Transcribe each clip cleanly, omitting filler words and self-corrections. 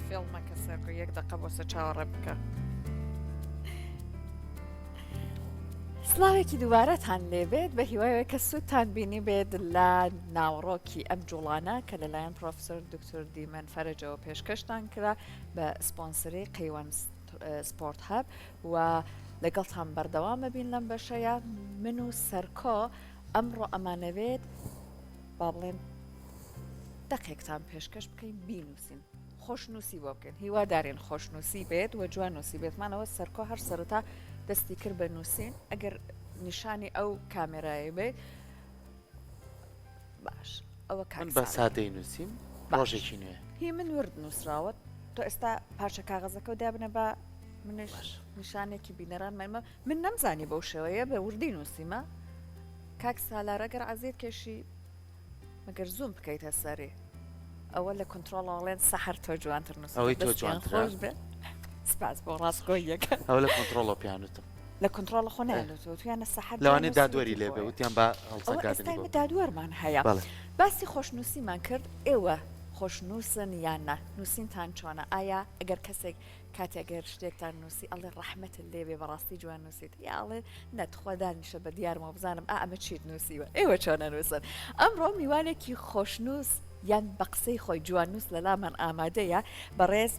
فیلمەکە سەرکو یەک دقە بۆ سە چاوەڕێ بکە. سلااوێکی دووبارەتان لێبێت بە هیوایەوە کە سوودتان بینی بێت لە ناوڕۆکی ئەم جوڵانە کە لەلایەن پرۆفسۆر دکتۆر دیمەن فەرەجەوە پێشکەشتان کرا بە سپۆنسەری قەیوان سپۆرت هەب و لەگەڵتان بەردەوامە بین لەم بەشەیە من و سەرکۆ ئەمڕۆ ئەمانەوێت با بڵێن دەقێکتان پێشکەش بکەین بینوسین خۆشنووسی بۆ بکەین هیوادارین خۆشنووسی بێت و جوان نووسی بێتمانەوە سەرکۆ هەر سەرەتا دەستی کرد بە نووسین ئەگەر نیشانی ئەو کامێرایە بێت باش ئەوە من بە سادەی نووسیم ڕۆژێکی نوێ هی من ورد نووسراوە تۆ ئێستا پارچە کاغەزەکە و دابنە بە منش نیشانێکی بینەران مەمە من نەمزانی بەو شێوەیە بە وردی نووسیمە کاک سالارەگەر عزیز کێشی مەگەر زوم بکەیتە سەری ئەوە لە کۆنتترۆڵڵێن سەحر تۆ جوانتر نووس ئەوەی تۆ جوانتر بێ سپاس بۆ ڕاستگۆیەکە ئەو لە کۆنتترۆڵۆ پیانوتم لە کۆنتترۆڵە خۆ نایێتەوە تویانە سەحر لەوانێ دادوەری لێبێ وتیان بە هەڵسەگاتنی دادوەرمان هەیە باسی خۆشنووسیمان کرد ئێوە خۆشنووسن یان نە نووسینتان چۆنە ئایا ئەگەر کەسێک کاتێگەر شتێکتان نووسی ئەڵێ ڕەحمەتت لێبێ بەڕاستی جوان نووسیت یاڵێ نەتخوادانیشە بە دیارمەوە بزانم ئەمە چیت نووسیوە ئێوە چۆنە نووسن ئەمڕۆ میوانێکی خۆشنووس یان بە قسەی خۆی جوان نووس لە لامان ئامادەیە بەڕێز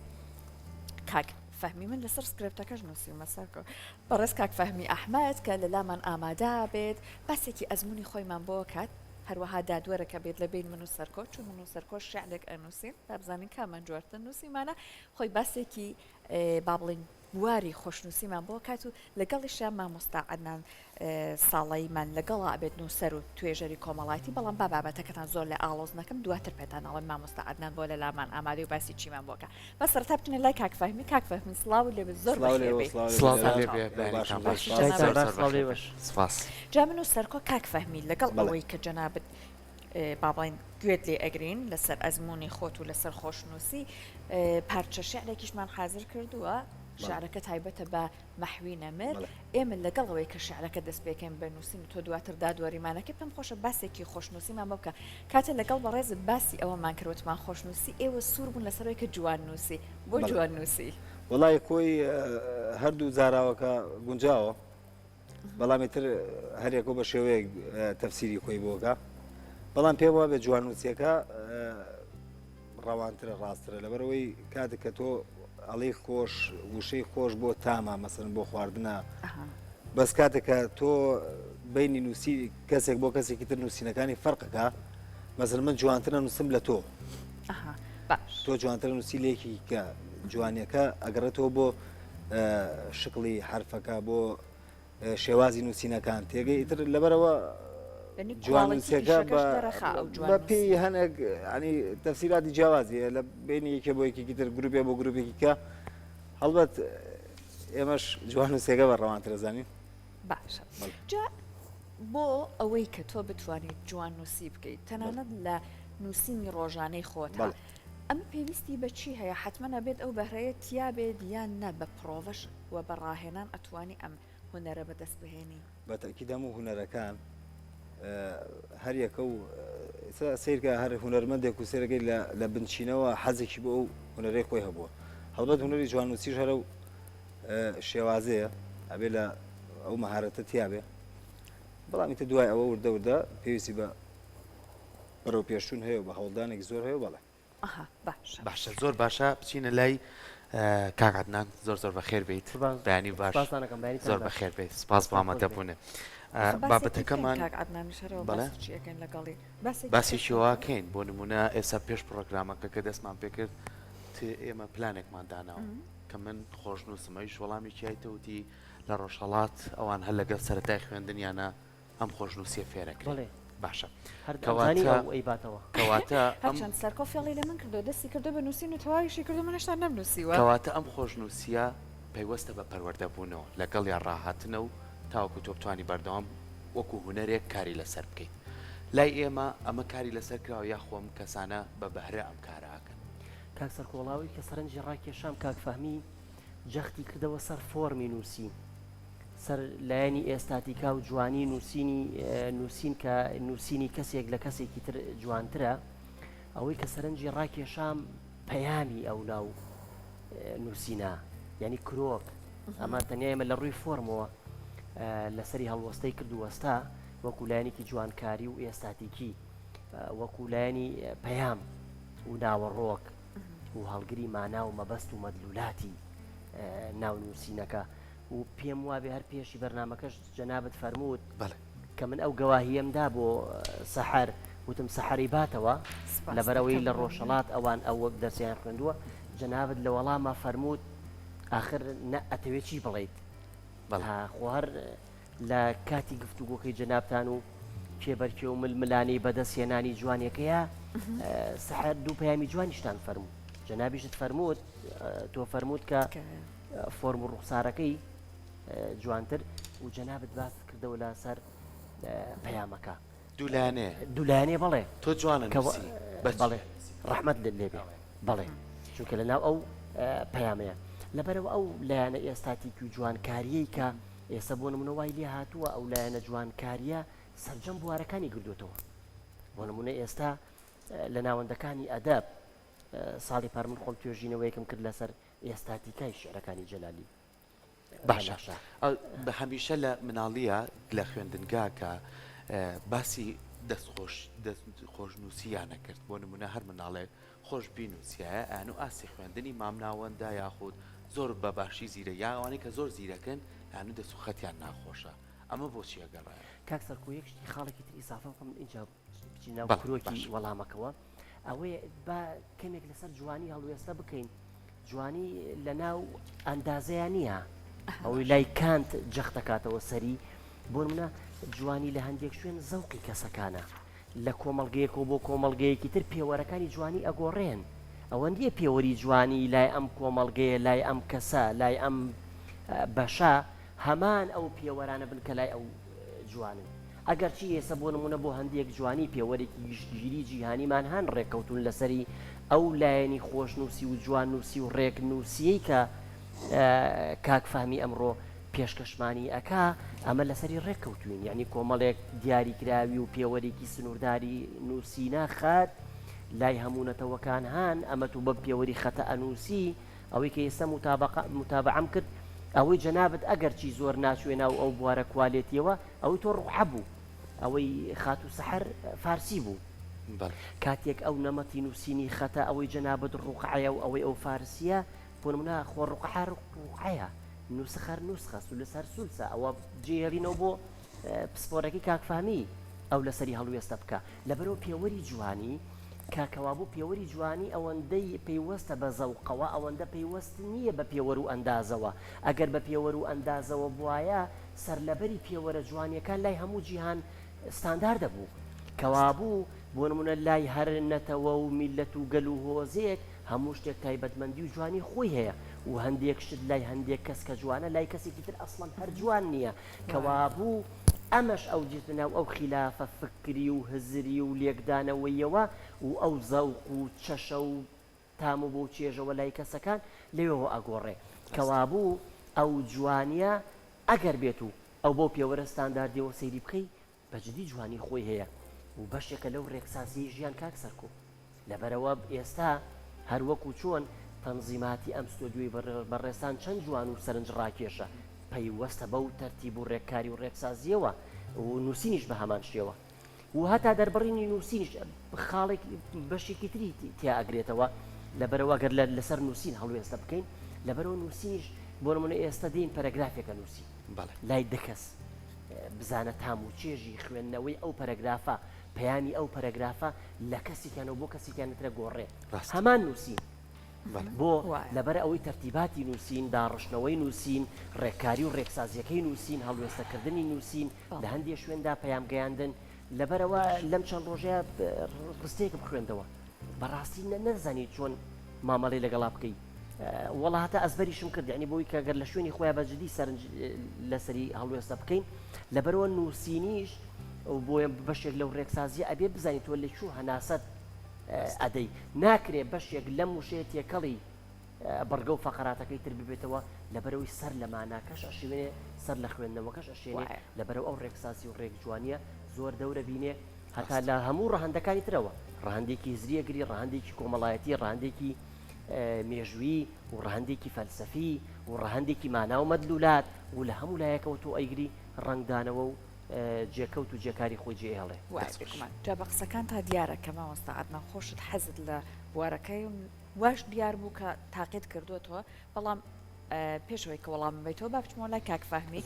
کاک فەهمی من لەسەر سکرپتەکەش نووسیمە سەرکۆ بەڕێز کاک فەهمی ئەحمەد کە لە لامان ئامادا بێت باسێکی ئەزمموی خۆیمان بۆ کات هەروەها دادوەرەکە بێت لە بین من و سەرکۆ چون من و سەرکۆ شعرێک ئەنووسین تا بزانین کامان جوارتە نووسیمانە خۆی باسێکی با بڵین بواری خۆشنووسیمان بۆ کات و لەگەڵیشیان مامۆستا عەدنان ساڵەیمان لەگەڵا ئەبێت نووسەر و توێژەری کۆمەڵایەتی بەڵام با بابەتەکەتان زۆر لە ئاڵۆز نەکەم دواتر پێتان ئەڵێن مامۆستا عەدنان بۆ لە لامان ئامادەی و باسی چیمان بۆکە بە سەرەتا بچنە لای کاک فەهمی کاک فەهمی سڵاو لێبێت زۆر جا من و سەرکۆ کاک فەهمی لەگەڵ ئەوەی کە جەنابەت بابڵین گوێت لێ ئەگرین لەسەر ئەزمموی خۆت و لەسەر خۆشنووسی پارچە شعرێکیشمان حازر کردووە شعرەکە تایبەتە بە مەحوی نەمر ئێمە لەگەڵەوەی کە شعرەکە دەست پێکەین بە نووسین تۆ دواتر دادوەریمانەکە پێم خۆشە باسێکی خۆشنووسیمان بۆ بکە کاتە لەگەڵ بەڕێزت باسی ئەوەمان کردوتمان خۆشنووسی ئێوە سوور بوون لەسەرەوەی کە جوان نووسی بۆ جوان نووسی وڵای کۆی هەردوو جاراوەکە گونجاوە بەڵامی تر هەرێکۆ بە شێوەیەک تەفسیری خۆی بۆکە بەڵام پێ وە بێ جوان نووسیەکە ڕەوانترە ڕاسترە لەبەرەوەی کاتێک کە تۆ ئەڵی خۆش وشەی خۆش بۆ تاما مەسەرن بۆ خواردنە بەس کاتێکە تۆ بینی نووسی کەسێک بۆ کەسێکی تر نووسینەکانی فەرقەکە مەسەر من جوانترە نووسم لە تۆ تۆ جوانترە نووسی لێکی کە جوانیەکە ئەگەڕێتەوە بۆ شکڵی حرفەکە بۆ شێوازی نووسینەکان تێگەی ئیتر لەبەرەوە جوانوسیەکە بە پێی هەنێک ئەنی تەفسیراتی جیاوازیە لە بینی یەکێ بۆ یەکێکی تر گروپێ بۆ گروپێکی کە هەڵبەت ئێمەش جوانوسیەکە بە ڕەوانترە زانین باشە جا بۆ ئەوەی کە تۆ بتوانیت جوان نووسی بکەیت تەنانەت لە نووسینی ڕۆژانەی خۆتە ئەمە پێویستی بە چی هەیە حتممە بێت ئەو بەهرەیە تیا بێت یان نە بە پرۆڤش و بە ڕاهێنان ئەتوانی ئەم هونەرە بەدەست بهێنی بەتەکیدەم و هونەرەکان هەر یەکە و سیرکە هەر هونەرمەندێک و سێرەکەی لە بنچینەوە حەزێکی بۆ ئەو هونەرەی خۆی هەبووە هەڵبەت هونەری جوانوسیش هەرە و شێوازەیە ئەبێ لە ئەو مەهارەتە تیاابێ بەڵامی تە دوای ئەوە وردە وردە پێویستی بە بەرەو پێشتون هەیە و بە هەوڵدانێک زۆر هەیە بەڵێ باشە زۆر باشە بچینە لای کاکاتنان زۆر زۆر بەخێر بیت بەیانی باش زۆر بەخێر بیت سپاس بۆ ئامادەبوونێ بابەتەکەمان باسی شێواکەین بۆ نمونە ئێستا پێش پرۆگرامەکە کە دەستمان پێکرد ئێمە پلانێکمان داناوە کە من خۆشنووسمەیش وەڵامی چایتەوتی لە ڕۆژهەڵات ئەوان هەر لەگەڵ سەرەتای خوێندنیانە ئەم خۆشنووسیە فێرەکرێ باشە کەواتە هەرچەند سەرکۆ فێڵی لە من کردو دەستی کردو بە نووسین و تەواویشی کردو منشتا نەمنووسیوە کەواتە ئەم خۆشنووسیە پەیوەستە بە پەروەردەبوونەوە لەگەڵ یان ڕاهاتنە و تاوەکو تۆ بتوانی بەردەوام وەکو هونەرێک کاری لەسەر بکەیت لای ئێمە ئەمە کاری لەسەر کراوە یاخۆم کەسانە بە بەهرە ئەم کاراکەن کاک سەرکۆڵاوی کە سەرنجی ڕاکێشام کاک فەهمی جەختی کردەوە سەر فۆرمی نووسین سەر لایەنی ئێستاتیکا و جوانی نووسین کە نووسینی کەسێک لە کەسێکی تر جوانترە ئەوەی کە سەرنجی ڕاکێشام پەیامی ئەو ناو نووسینە ینی کرۆک ئەمە تەنیایمە لە ڕووی فۆرمەوە لەسەری هەڵوەستەی کردووەستا وەکو لایەنێکی جوانکاری و ئێستاتیکی وەکو لایەنی پەیام و ناوەڕۆک و هەڵگری مانا و مەبەست و مەدلولاتی ناو نووسینەکە و پێم وابێ هەر پێشی بەرنامەکەش جەنابەت فەرمووت کە من ئەو گەواهیەمدا بۆ سەحەر وتم سەحەری باتەوە لەبەرەوەی لە ڕۆژهەڵات ئەوان ئەو وەک دەرسیان خوێندووە جەنابەت لە وەڵامە فەرمووت آخر ئەتەوێت چی بڵێیت خۆ هەر لە کاتی گفتوگۆکەی جەنابتان و کێبەرکێ و ململانی بەدەستهێنانی جوانیەکەیە سەحەر دوو پەیامی جوانیشتان فەرموو جەنابیشت فەرمووت تۆ فەرمووت کە فۆرم و ڕوخسارەکەی جوانتر و جەنابەت باس کردەوە لە سەر پەیامەکە دوولایانێ بەڵێ تۆ جوانە بەڵێ ڕەحمەت لێبێ بەڵێ چونکە لەناو ئەو پەیامەیە لەبەرەوە ئەو لایەنە ئێستاتیکی و جوانکاریەی کە ئێستا بۆ نمونە وای لێ هاتووە ئەو لایەنە جوانکاریە سەرجەم بوارەکانی گردوێتەوە بۆ نمونە ئێستا لە ناوەندەکانی ئەدەب ساڵی پار من خۆم توێژینەوەیەکم کرد لەسەر ئێستاتیکای شعرەکانی جەلالی باشە بە هەمیشە لە مناڵیە لە خوێندنگا کە باسی خۆشنووسیانە کرد بۆ نمونە هەر مناڵێک خۆش بینوسیایە ئەن و ئاسی خوێندنی مامناوەندا یاخود زۆر بە باشی زیرە یاوانی کە زۆر زیرەکەن یان و دەست و خەتیان ناخۆشە ئەمە بۆچی ئەگەڕایە کاک سەرکۆ یەکشتی خاڵێکی تر ئیسافە بکەم اینجا بچین ناو کرۆکی وەڵامەکەوە ئەوەیە با کەمێک لەسەر جوانی هەڵوێستا بکەین جوانی لە ناو ئەندازەیە نییە ئەوەی لای کانت جەخت دەکاتەوە سەری بۆ نمونە جوانی لە هەندێک شوێن زەوقی کەسەکانە لە کۆمەڵگەیەکەوە بۆ کۆمەڵگەیەکی تر پێوەرەکانی جوانی ئەگۆڕێن ئەوە نییە پێوەری جوانی لای ئەم کۆمەڵگەیە لای ئەم کەسە لای ئەم بەشە هەمان ئەو پێوەرانە بن کە لای ئەو جوانن ئەگەر چی ئێستا بۆ نمونە بۆ هەندێک جوانی پێوەرێکی گشتگیری جیهانیمان هەن ڕێککەوتون لەسەری ئەو لایەنی خۆشنووسی و جوان نووسی و ڕێک نووسیەی کە کاکفامی ئەمڕۆ پێشکەشمانی ئەکا ئەمە لەسەری ڕێککەوتوین یعنی کۆمەڵێک دیاریکراوی و پێوەرێکی سنوورداری نووسینە خات لای هەمونەتەوەکان هەن ئەمە تو بە پێوەری خەتە ئەنووسی ئەوەی کە ئێستا متابعەم کرد ئەوەی جەنابەت ئەگەر چی زۆر ناچوێنە و ئەو بوارە کوالێتیەوە ئەوەی تۆ ڕوحە بوو ئەوەی خات و سەحەر فارسی بوو کاتێک ئەو نەمەتی نووسینی خەتە ئەوەی جەنابەت ڕوقعەیە و ئەوەی ئەو فارسیە بۆ نمونە خۆ ڕوقعەیە نووسخەر نووسخە سولەسەر سولسە ئەوە جێهێڵینەوە بۆ پسپۆرەکەی کاکفامی ئەو لەسەری هەڵوێستە بکە لەبەرەوە پێوەری جوانی کاکەوا بوو پێوەری جوانی ئەوەندەی پێیوەستە بە زەوقەوە ئەوەندە پێیوەست نییە بە پێوەر و ئەندازەوە ئەگەر بە پێوەر و ئەندازەوە بواە سەرلەبەری پێوەرە جوانیەکان لای هەموو جیهان ستانداردە بوو کەوابوو بۆ نمونە لای هەر نەتەوە و میلەت و گەل و هۆزێک هەموو شتێک تایبەتمەندی و جوانی خۆی هەیە و هەندێک شت لای هەندێک کەس کە جوانە لای کەسێکی تر ئەسڵەن هەر جوان نییە کەوابوو ئەمەش ئەو جێتناو ئەو خلافە فکری و هزری و لێکدانەوەیەوە و ئەو زەوق و چەشە و تام و بۆ چێژەوە لای کەسەکان لێەوە ئەگۆڕێ کەوابوو ئەو جوانیە ئەگەر بێت و ئەو بۆ پێوەرە ستانداردیەوە سەیری بکەی بەجددی جوانی خۆی هەیە و بەشێکە لەو ڕێکسازی ژیان کاک سەرکۆ لەبەرەوە ئێستا هەروەکو چۆن تەنزیماتی ئەم ستۆدیۆی بەڕێستان چەند جوان و سەرنج ڕاکێشە پەیوەستە بەو تەرتیب و ڕێککاری و ڕێکسازیەوە و نووسینیش بە هەمان شێوە و هەتا دەربڕینی نووسینیش خاڵێک بەشێکی تری تیا ئەگرێتەوە لەبەرەوە گەر لەسەر نووسین هەڵوێستە بکەین لەبەرەوە نووسینیش بۆ نمونە ئێستا دێن پەرەگرافێکە نووسی لای دەکەس بزانە تام و چێژی خوێندنەوەی ئەو پەرەگرافە پەیامی ئەو پەرەگرافە لە کەسێکیانەوە بۆ کەسێکیانەترە گۆڕێ هەمان نووسین بۆ لەبەر ئەوەی تەرتیباتی نووسین داڕشتنەوەی نووسین ڕێککاری و ڕێکسازیەکەی نووسین هەڵوێستەکردنی نووسین لە هەندێک شوێندا پەیام گەیاندن لەبەرەوە لەم چەند ڕۆژەیە ڕستەیەکم خوێندەوە بەڕاستی نەزانی چۆن مامەڵی لەگەڵا بکەی وەڵا هەتا ئەزبەریشم کرد یعنی بۆی کە گەر لە شوێنی خۆیان بەجددی سەرنج لەسەری هەڵوێستە بکەین لەبەرەوە نووسینیش بۆیە بەشێک لەو ڕێکسازیە ئەبێ بزانیت تۆ لە چوو هەناسەت ئەدەی ناکرێ بەشێک لەم وشەیە تێکەڵی بەرگە و فەقەراتەکەی تر ببێتەوە لەبەرەوەی سەر لە ماناکەش ئەشێنێ سەر لە خوێندنەوەکەش ئەشێنێ لەبەرەوە ئەو ڕێکسازی و ڕێک جوانیە زۆر دەورە بینێ هەتا لە هەموو ڕەهەندەکانی ترەوە ڕەهەندێکی هزریەگری ڕەهەندێکی کۆمەڵایەتی ڕەهەندێکی مێژووی و ڕەهندێکی فەلسەفی و ڕەهندێکی مانا و مەدلولات و لە هەموو لایەکەوە تۆ ئەیگری ڕنگدانەوە و جێکەوت و جێکاری خۆی جێ هەڵێ جا بە قسەکان تا دیارە کە مامۆستا عەدنان خۆشت حەزت لە بوارەکەی واش دیار بوو کە تاقیت کردووەتەوە بەڵام پێشەوەی کە وەڵام بێتەوە با بچمەوە لای کاکفەهمی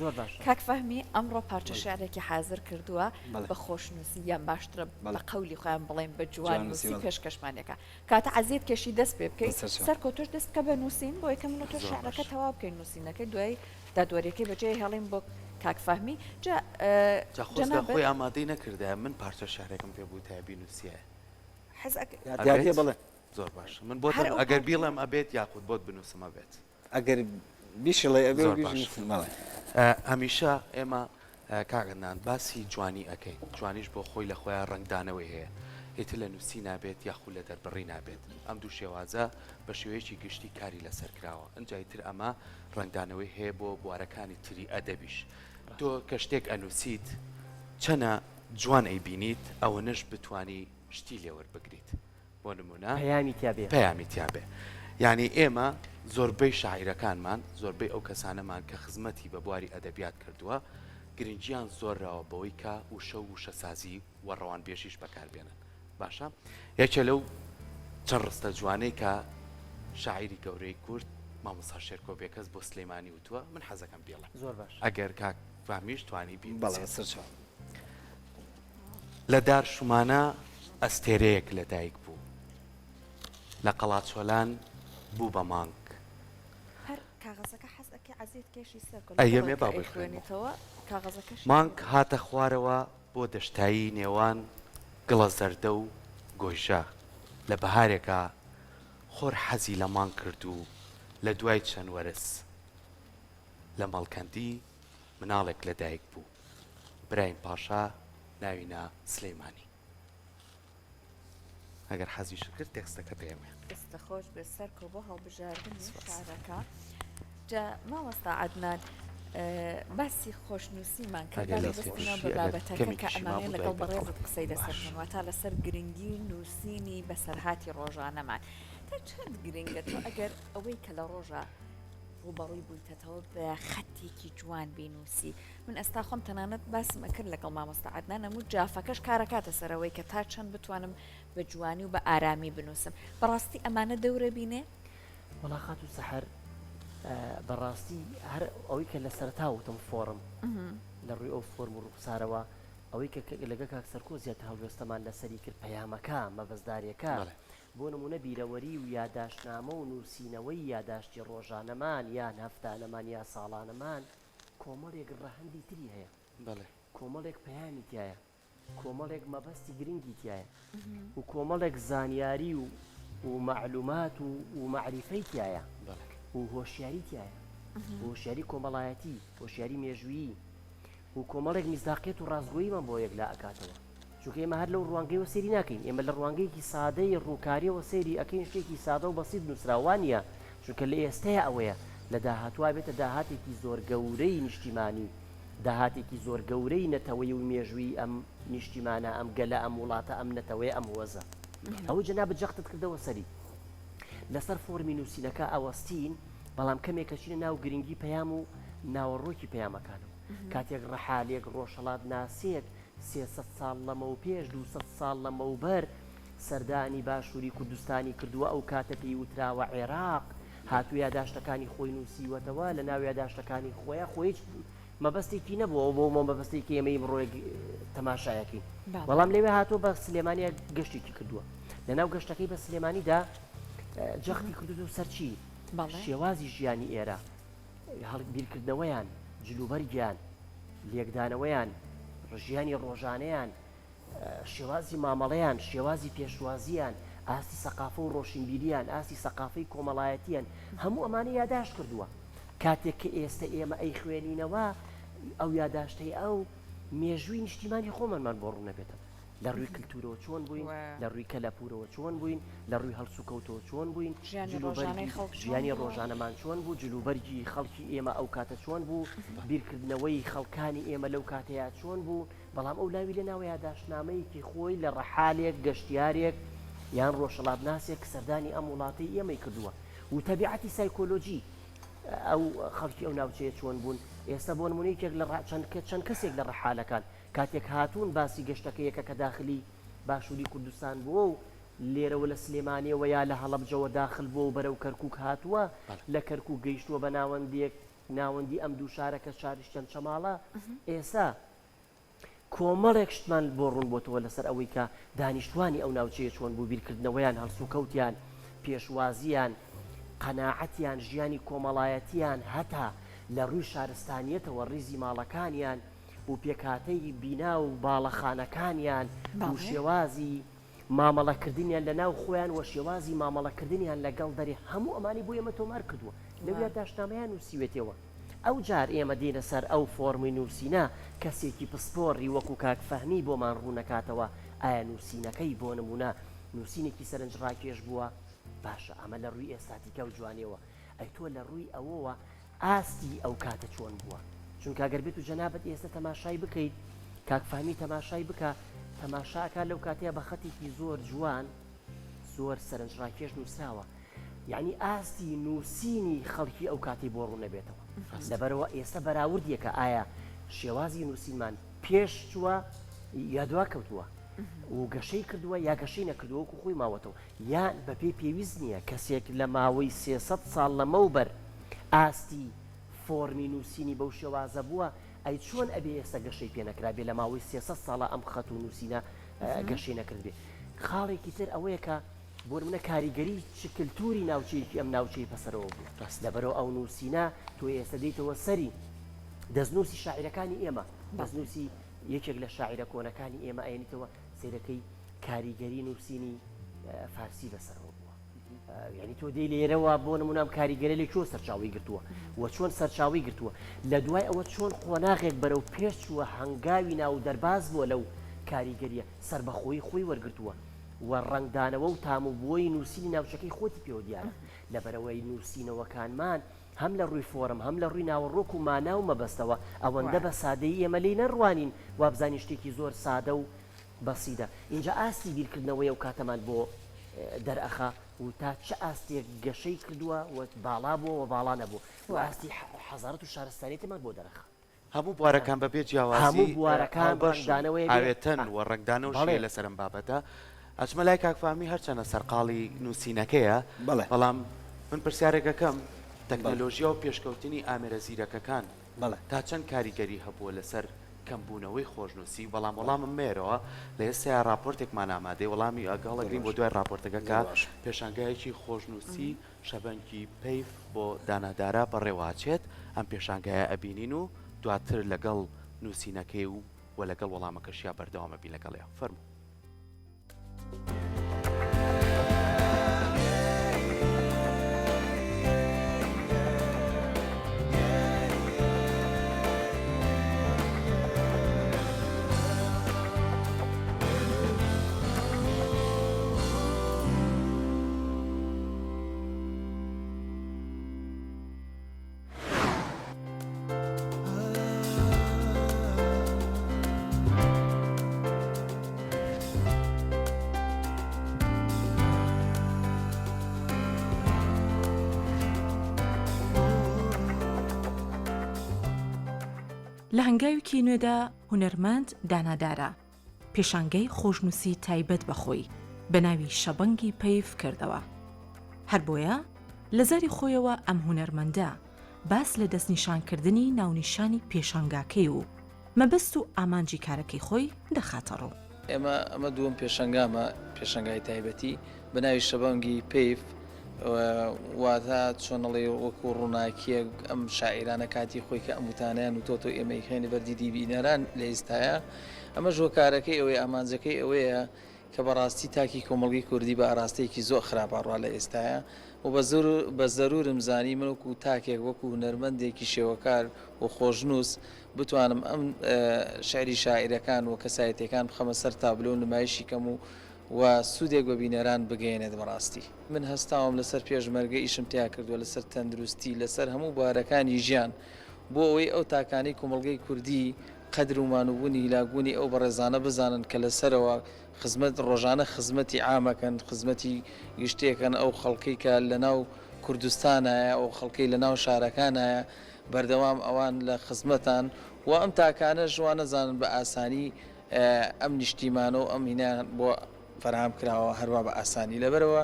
کاکفەهمی ئەمڕۆ پارچە شعرێکی حازر کردووە بە خۆشنووسی یان باشترە بە قەولی خۆیان بڵێن بە جوان نووسی پێشکەشمانێکە کاتە عەزیت کێشی دەست پێ بکەیت سەر کۆتۆش دەست بکە بە نووسین بۆ یەکەم تۆ شعرەکە تەواو بکەین نووسینەکەی دوای دادوەریەکەی بەجێ هێڵین بۆ کاکفەهمی خۆی ئامادەی نەکردە من پارچە شارێکم پێ بوو تابی نووسە حەز بڵێ زۆر باش من بۆ ئەگەر بیڵم ئەبێت یاخود بۆت بنووسمە بێت ئەگەر بیشڵێ ئەبێ هەمیشە ئێمە کاگەندان باسی جوانی ئەەکەین جوانیش بۆ خۆی لە خۆیان ڕنگدانەوەی هەیە هێتر لە نووسی نابێت یاخود لە دەربڕی نابێت ئەم دوو شێوازە بە شێوەیەکی گشتی کاری لەسەر کراوە ئەنجایتر ئەمە ڕنگدانەوەی هەیە بۆ بوارەکانی تری ئەدەبیش تۆ کە شتێک ئەنووسیت چەنە جوان ئەیبینیت ئەوە نەش بتانی شتی لێوەربگریت بۆ نمونە پەیامی تیابێ یعنی ئێمە زۆربەی شاعیرەکانمان زۆربەی ئەو کەسانەمان کە خزمەتی بە بواری ئەدەبیات کردووە گرنگیان زۆرراوە بەوەی کە وشە و وشەسازی وەڕەوان بێژیش بەکاربێنن باشە یەکێ لەو چەند ڕستە جوانەی کە شاعیری گەورەی کورد مامۆستا شێرکۆ بێکەس بۆ سلەیمانی وتووە من حەزەکەم بێڵم زۆر باش ئەگەر کاک فامیش توانی بین لە دار شومانە ئەستێرەیەک لە دایک بوو لە قەڵاچۆلان بوو بە مانگ کاغەزەکە حەزەکە عەزیت کێشی سەر ئەیەمێ با بخوێنیتەوە مانگ هاتە خوارەوە بۆ دەشتایی نێوان گڵە زەردە و گۆیژە لە بەهارێکە خۆر حەزی لە مانگ کرد و لە دوای چەند وەرز لە مەڵکەندی مناڵێک لە دایک بوو برایم پاشا ناوینە سلەیمانی ئەگەر حەزیش کرد تێکستەکە پێمێ دەستە خۆش بێ سەر کۆ بۆ هەڵبژاردننی شارەکە جا مامۆستا عەدنان باسی خۆشنووسیمان کە بابەتەکە کە ئەمانەیە لەگەڵ بەڕێزت قسەی لەسەر منوە تا لەسەر گرنگی نووسینی بەسەرهاتی ڕۆژانەمان تا چەند گرنگە تۆ ئەگەر ئەوەی کە لە ڕۆژە ڕوبەڕووی بوویتەوە بە خەتێکی جوان بینوسی من ئێستا خۆم تەنانەت باسمە کرد لەگەڵ مامۆستا عەدنان هەموو جافەکەش کارەکاتە سەرەوەی کە تا چەند بتوانم بە جوانی و بە ئارامی بنووسم بەڕاستی ئەمانە دەورە بینێ وەڵاقات و سەحەر بەڕاستی هەر ئەوەی کە لە سەرتاوتم فۆرم لە ڕووی ئەو فۆرم و ڕوخسارەوە ئەوەی کە لەگە کاک سەرکۆ زیاتر هەڵوێستەمان لەسەری کرد پەیامەکە مەبەستداریەکە بۆ نمونە بیرەوەری و یاداشتنامە و نووسینەوەی یاداشتی ڕۆژانەمان یان هەفتانەمان یا ساڵانەمان کۆمەڵێک ڕەهەندی تری هەیە کۆمەڵێک پەیامی تایە کۆمەڵێک مەبەستی گرنگی تایە و کۆمەڵێک زانیاری و معلومات و معریفەی تایە و هۆشیاری تایە هۆشیاری کۆمەڵایەتی هۆشیاری مێژویی و کۆمەڵێک میزداقیەت و ڕازگۆییمان بۆ یەک لا ئەکاتەوە چونکە ئێمە هەر لەو ڕوانگەیەوە سێری ناکەین ئێمە لە ڕوانگەیەکی سادەی ڕووکاریەوە سێری ئەکەین شتێکی سادە و بەسیط نووسراوانە چونکە لە ئێستەیە ئەوەیە لە داهاتوە بێتە داهاتێکی زۆر گەورەی نیشتیمانی داهاتێکی زۆر گەورەی نەتەوەی و مێژووی ئەم نیشتیمانە ئەم گەلە ئەم وڵاتە ئەم نەتەوەی ئەم وەزە ئەوە جەناب جەختت کردەوە سەری لەسەر فۆرمی نووسینەکە ئەوەستین بەڵام کەمێکەچینە ناو گرنگی پەیام و ناوەڕۆکی پەیامەکانەوە کاتێک ڕەحالێک ڕۆژهەڵات ناسێت 300 ساڵ لەمەو پێش 200 ساڵ لەمەوبەر سەردانی باشووری کوردستانی کردووە ئەو کاتە پێی وتراوە عێراق هاتوو یاداشتەکانی خۆی نووسیوەتەوە لە ناو یاداشتەکانی خۆیە خۆی مەبەستێکی نەبووە بۆ مەبەستێکی ئێمەی ڕۆیەک تەماشایەکی بەڵام لەوێ هاتووە بە سلێمانیا گەشتێکی کردووە لە ناو گەشتەکەی بە سلێمانیدا جەختی کردو سەرچی شێوازی ژیانی ئێرە بیرکردنەوەیان جلوبەرگیان لێکدانەوەیان ژیانی ڕۆژانەیان شێوازی مامەڵەیان شێوازی پێشوازیان ئاستی سەقافە و ڕۆشنبیریان ئاستی سەقافەی کۆمەڵایەتیان هەموو ئەمانە یاداشت کردووە کاتێک کە ئێستا ئێمە ئەی خوێنینەوە ئەو یاداشتەی ئەو مێژووی نیشتیمانی خۆمانمان بۆ ڕوو نەبێتە لە ڕووی کللتورەوە چۆن بووین لە ڕووی کەلاپورەوە چۆن بووین لە ڕووی هەڵسوکەوتەوە چۆن بووین ژیانی ڕۆژانەمان چۆن بوو جلوبەرگی خەڵکی ئێمە ئەو کاتە چۆن بوو بیرکردنەوەی خەڵکانی ئێمە لەو کاتەیە چۆن بوو بەڵام ئەو لاوی لە ناوە یاداشتنامەیەکی خۆی لە ڕەحالێک گەشتیارێک یان ڕۆژهەڵات ناسێک سەردانی ئەم وڵاتی ئێمەی کردووە و تەبیعەتی سایکۆلۆجی ئەو خەڵکی ئەو ناوچەیە چۆن بوون ئێستا بۆ نمونەیەکێک لە چەند کەسێک لە ڕەحالەکان کاتێک هاتوون باسی گەشتەکەیەکە کە داخلی باشووری کوردستان بووە و لێرەوە لە سلێمانیەوە یا لە هەڵەبجەوە داخل بووە و بەرەو کەرکووک هاتووە لە کەرکووک گەیشتووە بە ناوەندی ئەم دوو شارەکە شاریش چەند شەماڵە ئێستا کۆمەڵێک شتمان بۆ ڕوون بۆتەوە لەسەر ئەوەی کە دانیشتوانی ئەو ناوچەیە چۆن بوو بیرکردنەوەیان هەڵسوکەوتیان پێشوازیان قەناعەتیان ژیانی کۆمەڵایەتیان هەتا لە ڕووی شارستانیەتەوە ڕیزی ماڵەکانیان و پێکاتەی بینا و باڵەخانەکانیان و شێوازی مامەڵەکردنیان لە ناو خۆیان و شێوازی مامەڵەکردنیان لەگەڵ دەری هەموو ئەمانی بۆ ئێمە تۆمار کردووە لەویا داشنامەیان نووسیوێتەوە ئەو جار ئێمە دێنە سەر ئەو فۆرمی نووسینە کەسێکی پسپۆڕی وەکو کاکفەهمی بۆمان ڕوونەکاتەوە ئایا نووسینەکەی بۆ نمونە نووسینێکی سەرنج ڕاکێش بووە باشە ئەمە لە ڕووی ئێستاتیکە و جوانیەوە ئەی تۆ لە ڕووی ئەوەوە ئاستی ئەو کاتە چۆن بووە چونکە ئەگەر بێت و جەنابەت ئێستا تەماشای بکەیت کاکفەهمی تەماشای بکە تەماشاکە لەو کاتەیە بە خەتێکی زۆر جوان زۆر سەرنج ڕاکێش نووسراوە یعنی ئاستی نووسینی خەڵکی ئەو کاتی بۆ ڕوو نەبێتەوە لەبەرەوە ئێستا بەراوردیەکە ئایا شێوازی نووسینمان پێش چووە یا دوا کەوتووە و گەشەی کردووە یا گەشەی نەکردووە وەکو خۆی ماوەتەوە یان بەپێ پێویست نییە کەسێک لە ماوەی 300 ساڵ لەمەوبەر ئاستی فۆرمی نووسینی بەو شێوازە بووە ئەی چۆن ئەبێ ئێستا گەشەی پێ نەکرابێ لە ماوەی 300 ساڵە ئەم خەت و نووسینە گەشەی نەکردبێ خاڵێکی تر ئەوەیە کە بۆ منە کاریگەری کللتوری ناوچەیەکی ئەم ناوچەی پەسەرەوە بوو لەبەرەوە ئەو نووسینە تۆ ئێستا دەیتەوە سەری دەستنووسی شاعیرەکانی ئێمە دەستنووسی یەکێک لە شاعیرە کۆنەکانی ئێمە ئاێنیتەوە سیرەکەی کاریگەری نووسینی فارسی بەسەرەوە بووە یعنی تۆ دەی لێرەوە بۆ نمونام کاریگەری لە چۆن سەرچاوی گرتووە و چۆن سەرچاوی گرتووە لە دوای ئەوە چۆن خۆناغێک بەرەو پێش چووە هەنگاوی ناو دەرباز بووە لەو کاریگەریە سربەخۆی خۆی وەرگرتووە و ڕنگدانەوە و تاموبووەی نووسینی ناوچەکەی خۆتی پێوە دیارە لەبەرەوەی نووسینەوەکانمان هەم لە ڕووی فۆرم هەم لە ڕووی ناوەڕۆک و مانا و مەبەستەوە ئەوەندە بە سادەیی ئێمە لی نەڕوانین وابزانانی شتێکی زۆر سادە و بەسیدە اینجا ئاستی بیرکردنەوەی ئەو کاتەمان بۆ دەرئەخا و تا چه ئاستێک گەشەی کردووە و باڵا بووە و باڵا نەبوو و ئاستی حەزارەت و شارستانیتمان بۆ دەرەخا هەموو بوارەکان بەبێ جیاوازی هەموو بوارەکان ڕنگدانەوەی ئاوێتەن و ڕنگدانەوەشی لەسەرم بابەتە ئەچمە لای کاکفەهمی هەرچەنە سەرقاڵی نووسینەکەیە بەڵام من پرسیارێکەکەم تەکنۆلۆژیا و پێشکەوتنی ئامێرە زیرەکەکان تا چەند کاریگەری هەبووە لەسەر کەمبوونەوەی خۆشنووسی بەڵام وەڵامم مێرەوە لە ئێستا راپۆرتێکمان ئامادەی وەڵامی ئەگەڵەگرین بۆ دوای راپۆرتەکەکە پێشانگایەکی خۆشنووسی شەبەنکی پەیف بۆ دانادارە بەڕێواچێت ئەم پێشانگایە ئەبینین و دواتر لەگەڵ نووسینەکەی و لەگەڵ وەڵامەکەشیا بەردەوامە بین لەگەڵەیە فەرموو لە هەنگاوێکی نوێدا هونەرمەند دانادارە پێشانگەی خۆشنووسی تایبەت بەخۆی بە ناوی شەبەنگی پەیف کردەوە هەر بۆیە لە زاری خۆیەوە ئەم هونەرمەندە باس لە دەستنیشانکردنی ناونیشانی پێشانگاکەی و مەبەست و ئامانجی کارەکەی خۆی دەخاتەڕۆ ئەمە دووەم پێشەنگامە پێشەنگای تایبەتی بە ناوی شەبەنگی پەیف واتە چۆنەڵێ وەکو ڕووناکیە ئەم شاعیرانە کاتی خۆی کە ئەموتانیان و تۆ ئێمەی خێنی بەردیدی بینەران لە ئێستاە ئەمە ژۆکارەکەی ئەوەی ئامانجەکەی ئەوەیە کە بەڕاستی تاکی کۆمەڵگی کوردی بە ئاراستەیەکی زۆر خراپڕوا لە ئێستاە و بە زەرورم زانی منوەکو تاکێک وەکو هونەرمەندێکی شێوەکار و خۆشنووس بتوانم ئەم شعری شاعیرەکان و کەسایەتەکان بخەمە سەر تابلۆ و نمایشی کەم و سوودێک بە بینەران بگەێنێت بەڕاستی من هەستاوم لەسەر پێشمەرگە ئیشم تیا کردووە لەسەر تەندروستی لەسەر هەموو بوارەکانی ژیان بۆ ئەوەی ئەو تاکانەی کۆمەڵگەی کوردی قەدر و مانوبوونی هیلاگوونی ئەو بەڕێزانە بزانن کە لەسەرەوە خزمەت ڕۆژانە خزمەتی عامەکەن خزمەتی گشتێکەن ئەو خەڵکی کە لە ناو کوردستانایە ئەو خەڵکی لە ناو شارەکانایە بەردەوام ئەوان لە خزمەتان و ئەم تاکانە ژوان نەزانن بە ئاسانی ئەم نیشتیمانە و ئەم هینیان بۆ فەرهام کراوە هەروە بە ئاسانی لەبەرەوە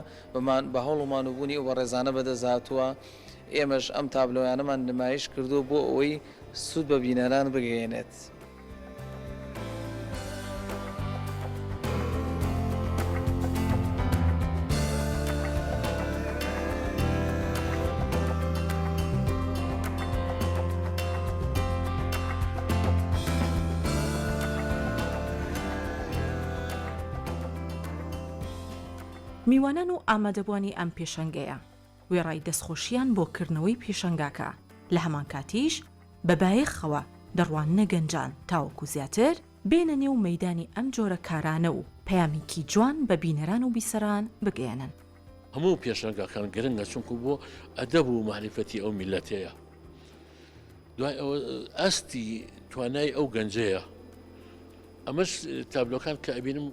بە هەوڵ و مانوبوونی و بە ڕێزانە بەدەزاتووە ئێمەش ئەم تابلۆیانەمان نمایش کردو بۆ ئەوەی سوود بە بینەران بگەێنێت. میوانان و ئامادەبوانی ئەم پێشەنگەیە وێڕای دەستخۆشیان بۆ کردنەوەی پێشەنگاکە لە هەمان کاتیش بەبایەخەوە دەڕواننە گەنجان تاوەکو زیاتر بێنە نێو مەیدانی ئەم جۆرە کارانە و پەیامێکی جوان بە بینەران و بیسەران بگەێنن. هەموو پێشەنگاکان گرنگە چونکو بۆ ئەدەب و معریفەتی ئەو میلەتەیە. دوای ئەوە ئەستی توانای ئەو گەنجەیە. ئەمەش تابلۆکان کە ئەبینم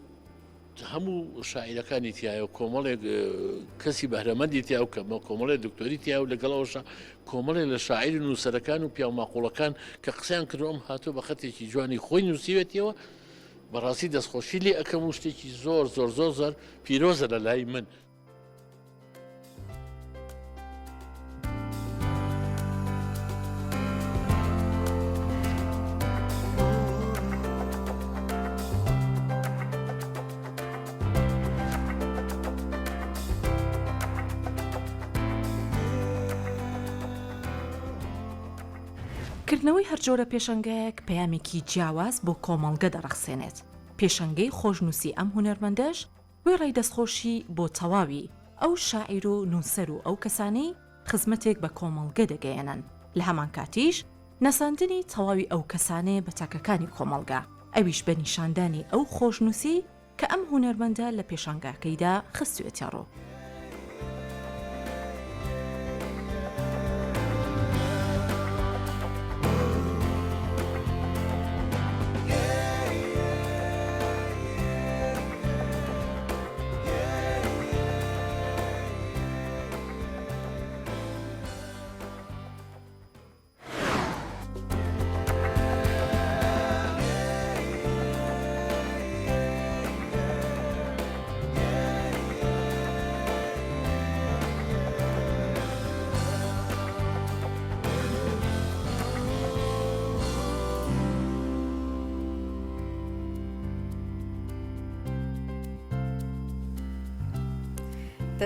هەموو شاعیرەکانی تایە و کۆمەڵێک کەسی بەهرەمەندی تیا و کەمە کۆمەڵێک دکتۆری تیا و لەگەڵەوەشە کۆمەڵێک لە شاعیر نووسەرەکان و پیاماقۆڵەکان کە قسەیان کردو ئەم هاتوو بە خەتێکی جوانی خۆی نووسیوێتیەوە بەڕاستی دەستخۆشی لێ ئەەکەم و شتێکی زۆر پیرۆزە لە لای من. کردنەوەی هەر جۆرە پێشەنگەیەک پەیامێکی جیاواز بۆ کۆمەڵگە دەڕەخسێنێت. پێشەنگەی خۆشنووسی ئەم هونەرمەندەش وێڕای دەستخۆشی بۆ تەواوی ئەو شاعیر و نووسەر و ئەو کەسانەی خزمەتێک بە کۆمەڵگە دەگەیەنن لە هەمان کاتیش نەساندنی تەواوی ئەو کەسانەیە بە تاکەکانی کۆمەڵگە ئەویش بە نیشاندانی ئەو خۆشنووسی کە ئەم هونەرمەندە لە پێشەنگاکەیدا خستوێتە ڕۆ.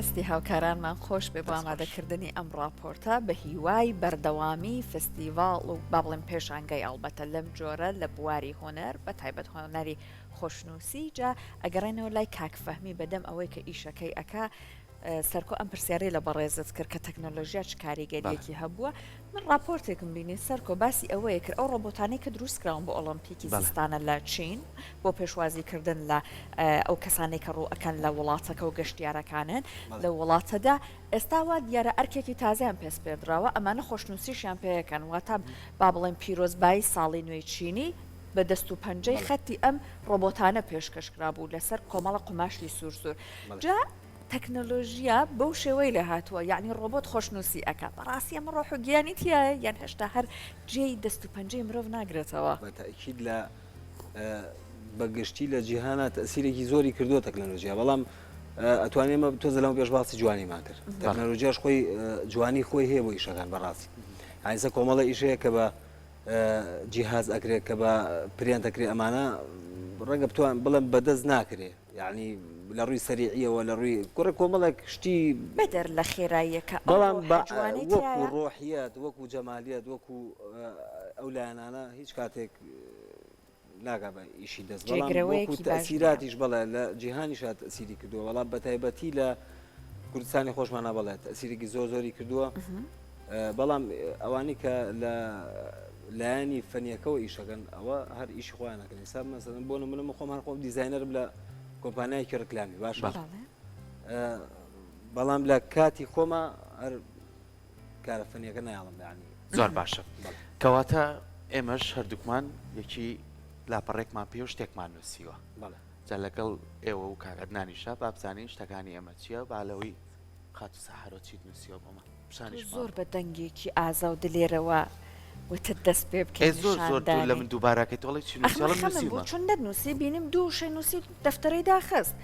دەستی هاوکارانمان خۆش بێ بۆ ئامادەکردنی ئەم ڕاپۆرتە بە هیوای بەردەوامی فستیڤاڵ و با بڵێن پێشانگەی ئەڵبەتە لەم جۆرە لە بواری هۆنەر بە تایبەت هۆنەری خۆشنووسی جا ئەگەڕێنەوە لای کاکفەهمی بەدەم ئەوەی کە ئیشەکەی ئەکا سەرکۆ ئەم پرسیارەی لە بەڕێزت کرد کە تەکنۆلۆژیا چ کاریگەریەکی هەبووە من راپۆرتێکم بینی سەرکۆ باسی ئەوەیە کرد ئەو ڕۆبۆتانەی کە دروستکراون بۆ ئۆلۆمپیکی زستانە لە چین بۆ پێشوازیکردن لە ئەو کەسانێک کە ڕوو ئەکەن لە وڵاتەکە و گەشتیارەکانن لە وڵاتەدا ئێستاوا دیارە ئەرکێکی تازیان پێس پێدراوە ئەمانە خۆشنووسیشیان پێیەکەن واتە با بڵێن پیرۆزبایی ساڵی نوێی چینی بە دەست و پەنجەی خەتی ئەم ڕۆبۆتانە پێشکەشکرا بوو لەسەر کۆمەڵە قوماشی سوورسور جا تەکنۆلۆژیا بەو شێوەی لە هاتووە یعنی ڕۆبۆت خۆشنووسی ئەکا بەڕاستی ئەمە ڕۆح و گیانی تایە یان هێشتا هەر جێی دەست و پەنجەی مرۆڤ ناگرێتەوە بەتاکید لە بەگشتی لە جیهانە تەسیرێکی زۆری کردووە تەکنۆلۆژیا بەڵام ئەتوانێمە تۆزە لەمە پێش باسی جوانیمان کرد تەکنۆلۆژیاش خۆی جوانی خۆی هەیە بۆ ئیشەکان بەڕاستی ئایسە کۆمەڵە ئیشەیە کە بە جیهاز ئەکرێت کە بە پریان دەکرێت ئەمانە ڕەنگە بتوان بڵێم بەدەست ناکرێت یعنی لە ڕووی سەریعیەوە لە ڕووی کوڕە کۆمەڵێک شتی بەدەر لە خێراییەکە بەڵام وەکو ڕۆحیەت وەکو جەمالیەت وەکو ئەو لایەنانە هیچ کاتێک ناگا بە ئیشی دەست بەڵام وەکو تەسیراتیش بڵێ لە جیهانیشات تەسیری کردووە بەڵام بەتایبەتی لە کوردستانی خۆشمانە بڵێت تەسیرێکی زۆری کردووە بەڵام ئەوانی کە لە لایانی فەنیەکەەوە ئیشەکەن ئەوە هەر ئیشی خۆیانەکەن حساب مەسەڵەن بۆ نمونە من خۆم هەر خۆم دیزاینەرم لە کۆمپانیایەکی ڕکلامی باشە بەڵام لە کاتی خۆمە هەر کارە فەنیەکە نایڵم یعنی زۆر باشە کەواتە ئێمەش هەردووکمان یەکی لاپەڕێکمان پێ و شتێکمان نووسیوە جا لەگەڵ ئێوە و کاگەدنانیشە بابزانین شتەکانی ئەمە چییە بالەوەی خات و سەحارۆ چیت نووسیوە بۆمە پیشانیش زۆر بە دەنگێکی ئازا و دلێرەوە وتە دەست پێ بکەین زۆر زۆر لە من دووبارەکەی تۆڵی چی نووسیوە چون نووسی بینیم دوو شەی نووسی دەفتەرەی داخست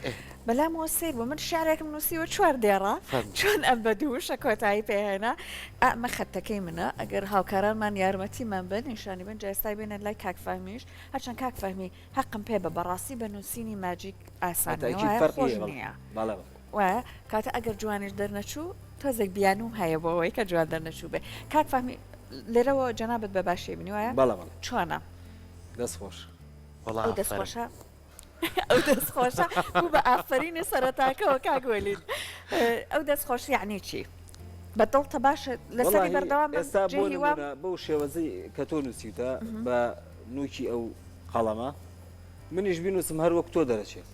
بەلامەوە سیر بۆ من شارێکم نووسیوە چوار دێڕە چۆن ئەم بە دووشە کۆتایی پێهێنا ئەمە خەتەکەی منە ئەگەر هاوکارانمان یارمەتیمان بن نیشانی بن جایستای بێنە لای کاکفامیش هەرچەند کاکفامی حەقم پێ بە بەڕاستی بە نووسینی ماجیک ئاسانەوە خۆش نییە وایە کاتە ئەگەر جوانیش دەرنەچوو تۆزێک بیانوم هەیە بۆەوەی کە جوان دەرنەچوو بێ کاکفامی لێرەوە جەنابەت بە باشێ بنیوایە چۆنە دەستخۆش دەستخۆشە ئەو دەستخۆشە بوو بە ئافرینی سەرەتاکەەوە کاگوێلین ئەو دەستخۆش یعنی چی بەدڵتە باشە لەسەری بەردەوام بەو شێوەزەی کە تۆ نووسیتە بە نوکی ئەو قەڵەمە منیش بینوسم هەر وەک تۆ دەرەچێت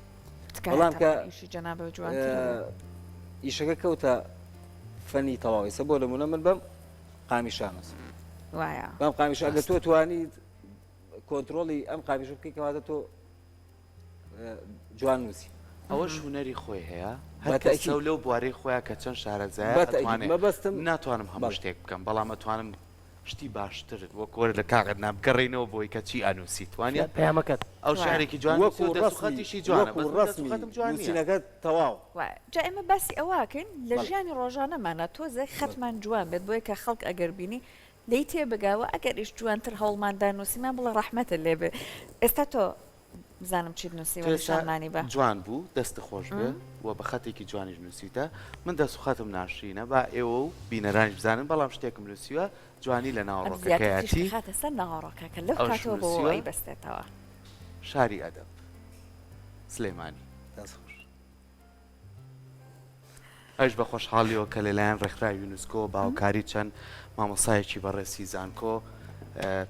بەڵام کە جەنابە جوان ئیشەکە کەوتە فەنی تەواویسە بۆ لەمونە من بەم قامیشانەس وایە بەم قامیش ئەگە تۆ توانیت کۆنتترۆلی ئەم قامیش بکەی کەواتە تۆ جوان نووسی ئەوەش هوەری خۆی هەیە هەرکەسە لەو بوارەی خۆیان کە چەند شارەزایە مەبەستم ناتوانم هەموو شتێک بکەم بەڵام ئەتوانم شتی باشتر وەک وەرە لە کاغەت نابگەڕێنەوە بۆی کە چی ئەنووسی توانێت پەیامەکەت ئەو شارێکی جوان وەکوڕەتیشی جوانە نووسینەکەت تەواو جا ئێمە باسی ئەوواکەین لە ژیانی ڕۆژانەمانە تۆزێک خەتمان جوان بێت بۆی کە خەڵک ئەگەر بینی لی تێ بگاوە ئەگەر ئیش جوانتر هەوڵماندا نووسیمان بڵە ڕەحمەتە لێبێ ئێستا تۆ بزانم چیت نووسیوەشانانی بە جوان بوو دەست خۆش بێ و بە خەتێکی جوانیش نووسیتە من دەست و خەتم ناشرینە با ئێوە و بینەرانیش بزانن بەڵام شتێکم نووسیوە جوانی لە ناوەڕۆکەکەیەتی خاتە سەر ناوەڕۆکەکە لەو کاتەوە بۆی بەستێتەوە شاری ئەدەب سلێمانی دەستخۆش ئەش بە خۆشحاڵیەوە کە لەلایەن ڕێکخراوی یونسکۆ باوکاری چەند مامۆسایەکی بەڕێسی زانکۆ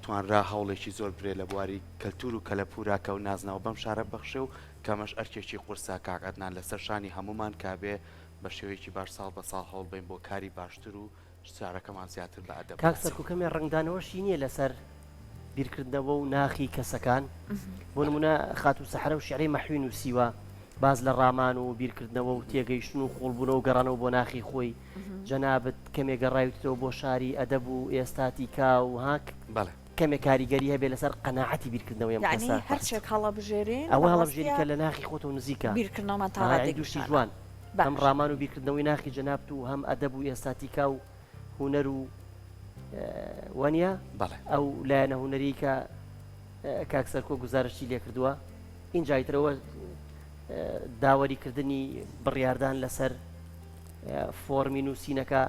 توانرا هەوڵێکی زۆر برێ لە بواری کەلتور و کەلەپوراکە و نازنەوە بەم شارە بەخشێ و کەمەش ئەرکێکی قورسا کاکەتنان لەسەر شانی هەمومان کابێ بە شێوەیەکی باش ساڵ بە ساڵ هەوڵ بین بۆ کاری باشتر و شارەکەمان زیاتر بە ئەدەب کاک سەرکوکەمی ڕنگدانەوەشی نییە لەسەر بیرکردنەوە و ناخی کەسەکان بۆ نمونە خات و سەحرە و شعرەی مەحوی نووسیوە باز لە ڕامان و بیرکردنەوە و تێگەیشتن و خۆڵبوونەوە و گەڕانەوە بۆ ناخی خۆی جەنابەت کەمێک گەڕاویتەوە بۆ شاری ئەدەب و ئێستاتی کا و هاک کەمێک کاریگەری هەبێ لەسەر قەناعەتی بیرکردنەوەی ئەم کەسە هەرچێک هەڵە بژێرین ئەوە هەڵەبژێری کە لە ناخی خۆتەوە نزیکە بیرکردنەوەمان تا دوشتی جوان هەم ڕامان و بیرکردنەوەی ناخی جەنابەت و هەم ئەدەب و ئێستاتی کا و هونەر و وانە ئەو لایەنە هونەری کە کاک سەرکۆ گزارشی لێ کردووە اینجایترەوە داوەریکردنی بڕیاردان لەسەر فۆرمی نووسینەکە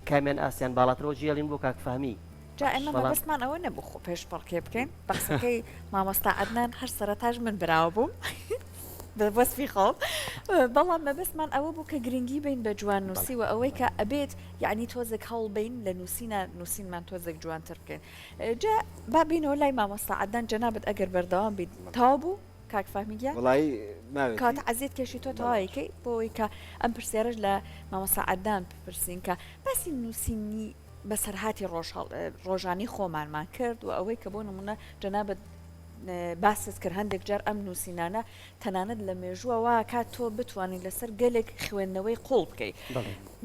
کامیان ئاسیان باڵاترەوە جێڵین بۆ کاکفامی جا ئێمە مەبەستمان ئەوە نەبوو خۆ پێش پڕکێ بکەین بەخسەکەی مامۆستا عەدنان هەر سەرەتاش من براوە بووم بەوەسفی خۆم بەڵام مەبەستمان ئەوە بوو کە گرنگی بین بە جوان نووسی و ئەوەی کە ئەبێت یعنی تۆزێک هەوڵ بین لە نووسینمان تۆزێک جوانتر بکەین جا با بینەوە لای مامۆستا عەدنان جەنابەت ئەگەر بەردەوام بیت تاوا بوو کاکفامیگە کاتە عەزیت کێشی تۆ تەوایەکەی بۆی کە ئەم پرسیارش لە مامۆستا عەدنان بپرسین کە باسی نووسینی بەسەرهاتی ڕۆژانی خۆمانمان کرد و ئەوەی کە بۆ نمونە جەنابەت باست کرد هەندێک جار ئەم نووسینانە تەنانەت لە مێژووەوە کات تۆ بتوانین لەسەر گەلێک خوێندنەوەی قوڵ بکەیت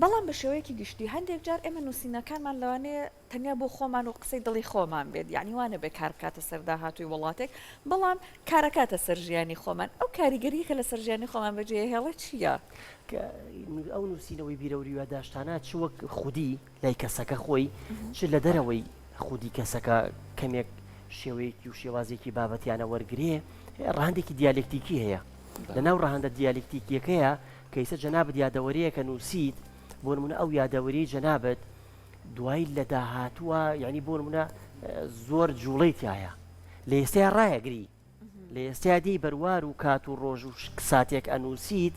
بەڵام بە شێوەیەکی گشتی هەندێک جار ئێمە نووسینەکانمان لەوانەیە تەنیا بۆ خۆمان و قسەی دڵی خۆمان بێت یعنی وانە بێ کار بکاتە سەر داهاتووی وڵاتێک بەڵام کارەکاتە سەر ژیانی خۆمان ئەو کاریگەری کە لە سەر ژیانی خۆمان بەجێ هێڵە چییە؟ ئەو نووسینەوەی بیرەوری داشتانە چ وەک خودی لای کەسەکە خۆی چ لە دەرەوەی خودی کەسەکە کەمێک شێوەیەکی و شێوازێکی بابەتیانە وەرگێ ڕاندێکی دیالکتیکی هەیە لەناو ڕاهەندە دیالکتیکیەکەیە کە ئێستا جەنابەت یادەوەریە کە نووسیت بۆ نمونە ئەو یادەوەری جەنابەت دوای لە داهاتووە یعنی بۆ نمونە زۆر جوڵەی تایە لە ئێستایا ڕایەگری لە ئێستا دی بەروار و کات و ڕۆژ و ساتێک ئەنووسیت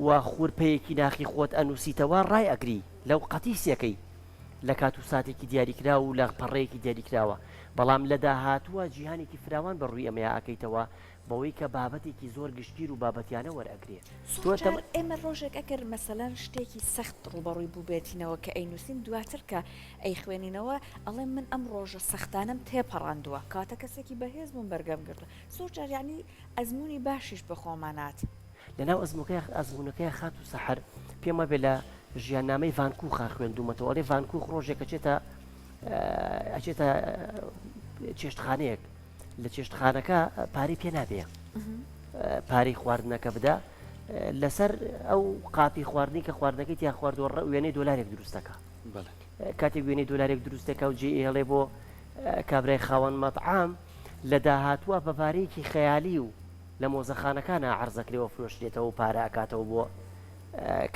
و خوورپەیەکی ناخی خۆت ئەنووسیتەوە ڕای ئەگری لەو قەتیسیەکەی لە کات و ساتێکی دیاریکرا و لە پەڕەیەکی دیاریکراوە بەڵام لە داهاتووە جیهانێکی فراوان بەڕووی ئەمەیە ئاکەیتەوە بەوەی کە بابەتێکی زۆر گشتگیر و بابەتیانە وەرئەگرێت زۆر ئێمە ڕۆژێک ئەگەر مەسەلەن شتێکی سەخت ڕوبەڕووی بوو بێتینەوە کە ئەینووسین دواتر کە ئەی خوێنینەوە ئەڵێ من ئەم ڕۆژە سەختانم تێپەڕاندووە کاتە کەسێکی بەهێز بووم بەرگەم گرتە زۆر جار یعنی ئەزمموی باشیش بە خۆمانات لەناو ئەزمونەکەی خات و سەحر پێمە بێ لە ژیاننامەی ڤانکوخا خوێندومەتەوە ئەڵێ ڤانکوخ ڕۆژێک ئەچێتە چێشتخانەیەک لە چێشتخانەکە پارەی پێ نابێ پارەی خواردنەکە بدا لەسەر ئەو قاپی خواردنی کە خواردنەکەی تیا خواردوە وێنەی دۆلارێک دروستەکە کاتێک وێنەی دۆلارێک دروستەکە و جێ ئێڵێ بۆ کابرای خاوەن مەطعام لە داهاتووە بە پارەیەکی خەیالی و لە مۆزەخانەکانە عەرزەکرێەوە فرۆشتێتەوە و پارە ئەکاتەوە بۆ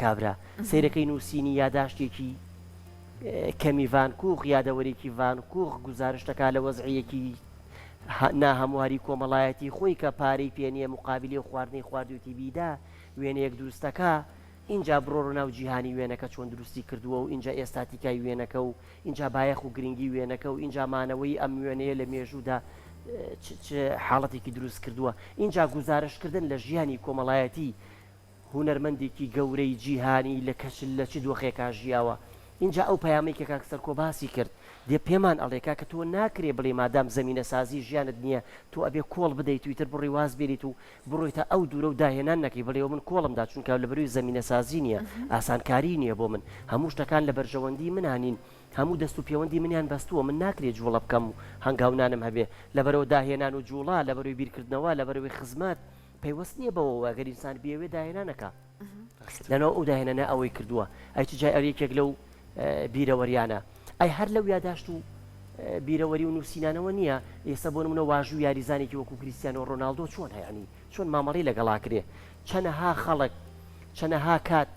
کابرا سەیرەکەی نووسینی یاداشتێکی کەمی ڤانکوخ یادەوەرێکی ڤانکوخ گزارشتەکە لە وەزعیەکی ناهەمواری کۆمەڵایەتی خۆی کە پارەی پێنیە مقابلی و خواردنی خواردوتی بیدا وێنەیەک دروستەکە اینجا بڕۆ ناو جیهانی وێنەکە چۆن دروستی کردووە و اینجا ئێستاتیکای وێنەکە و اینجا بایەخ و گرنگی وێنەکە و اینجا مانەوەی ئەم وێنەیە لە مێژوودا حاڵەتێکی دروست کردووە اینجا گزارشکردن لە ژیانی کۆمەڵایەتی هونەرمەندێکی گەورەی جیهانی لە کەشل لە چ دۆخێکا ژیاوە اینجا ئەو پەیامەی کە کاکسەر کۆباسی کرد دێ پێمان ئەڵێکا کە تۆ ناکرێ بڵێ مادام زەمینە سازی ژیانت نییە تۆ ئەبێ کۆڵ بدەیت تویتر بڕی واز بێریت و بڕۆیتە ئەو دوورە و داهێنان نەکەی بڵێ من کۆڵمدا چونکە لە بەروی زەمینە سازی نییە ئاسانکاری نییە بۆ من هەموو شتەکان لە بەرژەوەندی منانین هەموو دەست و پەیوەندی منیان بەستووە من ناکرێت جوڵە بکەم و هەنگاونانم هەبێ لە بەرەوە داهێنان و جوڵا لە بەروی بیرکردنەوە لە بەروی خزمەت پەیوەست نییە بەوە ئەگەر ئینسان بێوێ داهێنانەکە لەنەوە ئەو داهێنانە ئەوەی کردووە ئەی چ جای ئەرێکێک لەو بیرەوەریانە ئەی هەر لەو یاداشت و بیرەوەری و نووسینانەوە نییە ئێستا بۆ منە واژوو یاریزانێکی وەکو کریستیانۆ ڕۆناڵدۆ چۆن هەیەنی چۆن مامەڵی لەگەڵاکرێ چەنەها خەڵک چەنەها کات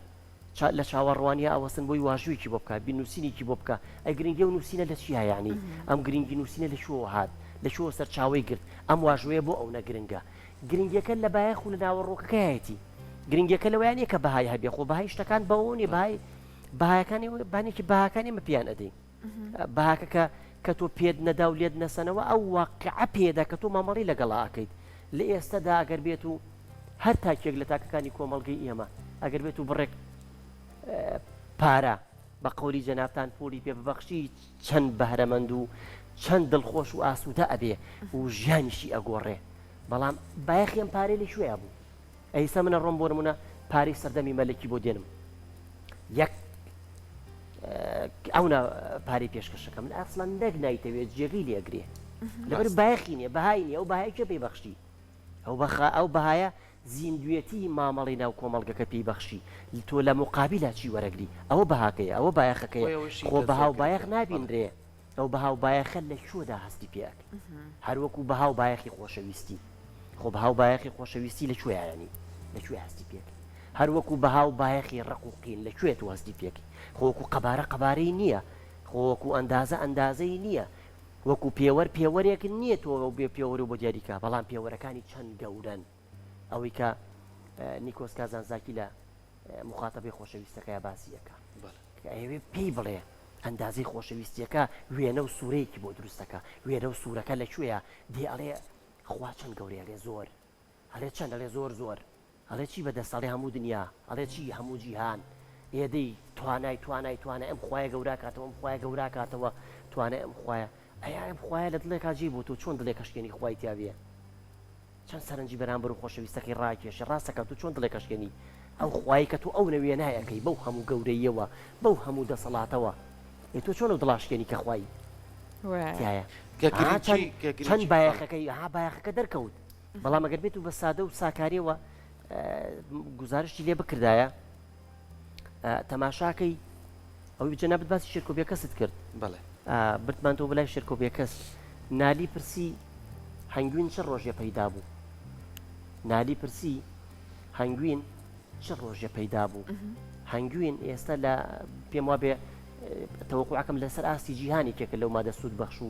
لە چاوەڕوانیە ئەوەسن بۆی واژوویکی بۆ بکە بینووسینێکی بۆ بکە ئەی گرنگی و نووسینە لە چی هەیەنی ئەم گرنگی نووسینە لە شووە هات لە شووە سەر چاوەی گرت ئەم واژوەیە بۆ ئەو نەگرنگە گرنگیەکە لە بایەخ و لە ناوەڕۆکەکەیەتی گرنگیەکە لەوەیانە کە بەهای هەبێ خۆ بەهای شتەکان بەوەنی بەهایەکانی بانێکی بەهاکانی مەپیان ئەدەین بەهاکەکە کە تۆ پێت نەدا و لێت نەسەنەوە ئەو واقعە پێدا کە تۆ مامەڕی لەگەڵا ئەکەیت لە ئێستادا ئەگەر بێت و هەر تاکێک لە تاکەکانی کۆمەڵگەی ئێمە ئەگەر بێت و بڕێک پارە بە قەولی جەنابتان پۆلی پێ ببەخشی چەند بەهرەمەند و چەند دڵخۆش و ئاسوودە ئەبێ و ژیانیشی ئەگۆڕێ بەڵام بایەخیان پارەی لە شوێ بوو ئەیسا منە ڕۆم بۆ نمونە پارەی سەردەمی مەلەکی بۆ دێنم یەک ئەونا پارەی پێشکەشەکە من ئاسمان نەگنایتەوێت جێگەی لێگرێ لەبەر بایەخی نیە بەهای نیە ئەو بەهایکە پێی بەخشی ئەو بەهایە زیندوێتی مامەڵی ناو کۆمەڵگەکە پێی بەخشی تۆ لە مقابلە چی وەرەگری ئەوە بەهاکەیە ئەوە بایەخەکەیە خۆ بەهاو بایەخ نابینرێ ئەو بەهاو بایەخە لە شودا هەستی پێک هەروەکو بەهاو بایەخی خۆشەویستی خۆ بەهاو بایەخی خۆشەویستی لەکوێیانی لەکوێ هەستی پێک هەروەکو بەهاو بایەخی ڕقوقین لەکوێت و هەستی پێکی خۆکو قەبارە قەبارەی نییە خۆکو ئەندازەی نییە وەکو پێوەەر پێوەرێک نییە تۆ بێ پێوەەر بۆ دیاریکە بەڵام پێوەرەکانی چەند گەورن ئەوەی کە نیکۆس کازانزاکی لە مخاتەبەی خۆشەویستەکەی باسیەکە ئەوێ پێی بڵێ ئەندازەی خۆشەویستیەکە وێنە و سوورەیەکی بۆ دروستەکە وێنە و سوورەکە لەکوێیە دێ ئەڵێ خوا چەند گەورەیە لێ زۆر ئەڵێ چەند ئەڵێ زۆر ئەڵێ چی بەدەستەڵێ هەموو دنیا ئەڵێ چی هەموو جیهان ئێدەی توانای ئەم خوایە گەورا کاتەوە ئەم خوایە گەورا کاتەوە توانای ئەم خوایە ئەیا ئەم خوایە لە دڵێک کاجی بوو تۆ چۆن دڵێ کەشکێنی خوای تیاویە چەند سەرنجی بەرامبەر و خۆشەویستەکەی ڕاکێشە ڕاستەکە تۆ چۆن دڵێ کەشکێنی ئەو خوای کە تۆ ئەو نەوێ نایەکەی بەو هەموو گەورەیەوە بەو هەموو دەسەڵاتەوە تۆ چۆن و دڵاشکێنی کە خوای تایە چەند بایەخەکەی بایەخەکە دەرکەوت بەڵام ئەگەر بێت و بە سادە و ساکاریەوە گزارشی لێ بکردایە تەماشاکەی ئەوی جەنابەت باسی شێرکۆبیەکەست کرد بردمان تۆ بەلای شێرکۆبیەکەس نالی پرسی هەنگوین چ ڕۆژێ پەیدا بوو نالی پرسی هەنگوین چ ڕۆژێ پەیدا بوو هەنگوین ئێستا لە پێم وا بێ تەوەقوعەکەم لەسەر ئاستی جیهانی کێکە لەو مادە سوود بەخش و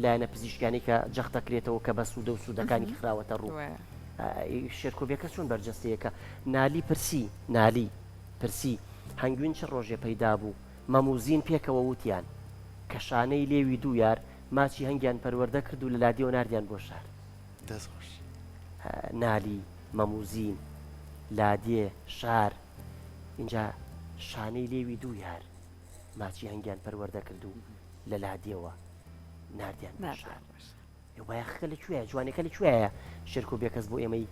لایەنە پزیشکانی کە جەخت دەکرێتەوە کە بە سوودە و سوودەکانی خراوەتە ڕوو شێرکۆبیەکە چۆن بەرجەستەیەکە نالی پرسی هەنگوین چ ڕۆژێ پەیدا بوو مەموزین پێکەوە وتیان کە شانەی لێوی دوو یار ماچی هەنگیان پەروەردە کرد و لە لادیەوە ناردیان بۆ شار نالی مەموزین لادێ شار اینجا شانەی لێوی دوو یار ماچی هەنگیان پەروەردە کردو لە لادێەوە نردیان شار وایەخەکە لەکوێیە جوانەکە لەکوێیە شرک و بێکەس بۆ ئێمەی